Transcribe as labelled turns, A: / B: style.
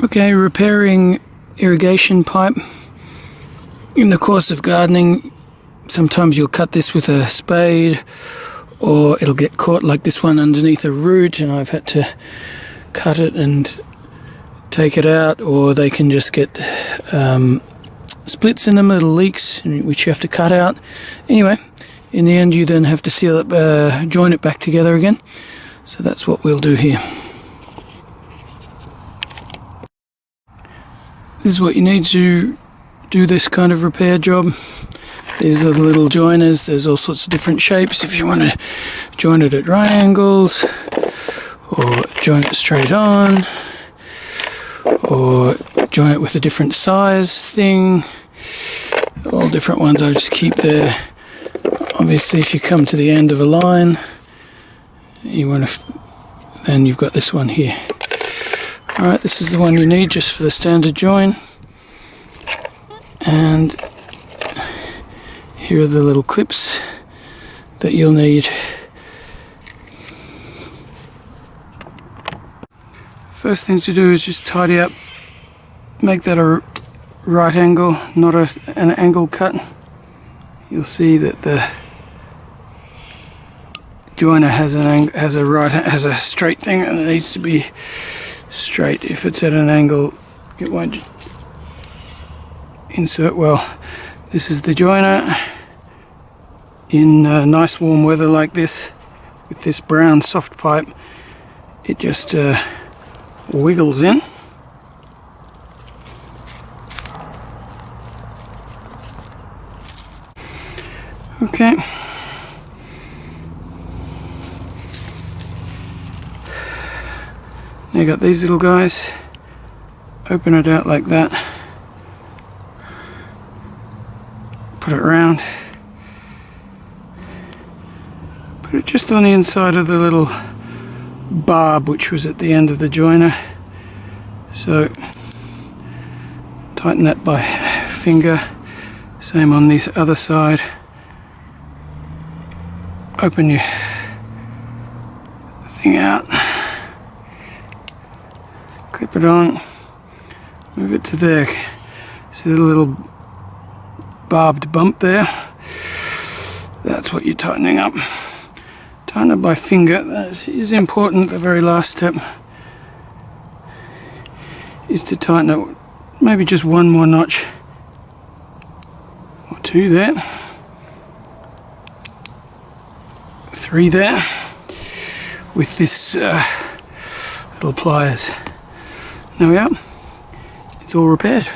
A: Okay, repairing irrigation pipe. In the course of gardening, sometimes you'll cut this with a spade, or it'll get caught like this one underneath a root, and I've had to cut it and take it out, or they can just get splits in them, little leaks, which you have to cut out. Anyway, in the end you then have to seal it, join it back together again. So that's what we'll do here. This is what you need to do this kind of repair job. These are the little joiners. There's all sorts of different shapes if you want to join it at right angles, or join it straight on, or join it with a different size thing. All different ones I just keep there. Obviously if you come to the end of a line, you want to, then you've got this one here. Alright, this is the one you need just for the standard join. And here are the little clips that you'll need. First thing to do is just tidy up, make that a right angle, not an angle cut. You'll see that the joiner has a straight thing, and it needs to be straight. If it's at an angle, it won't insert well. This is the joiner. In nice warm weather like this, with this brown soft pipe, it just wiggles in. Okay. You got these little guys. Open it out like that. Put it round. Put it just on the inside of the little barb which was at the end of the joiner. So tighten that by finger. Same on this other side. Open your thing out. Clip it on. Move it to there. See the little barbed bump there? That's what you're tightening up. Tighten it by finger. That is important. The very last step is to tighten it maybe just one more notch or two there, 3 there, with this little pliers. There we are. It's all repaired.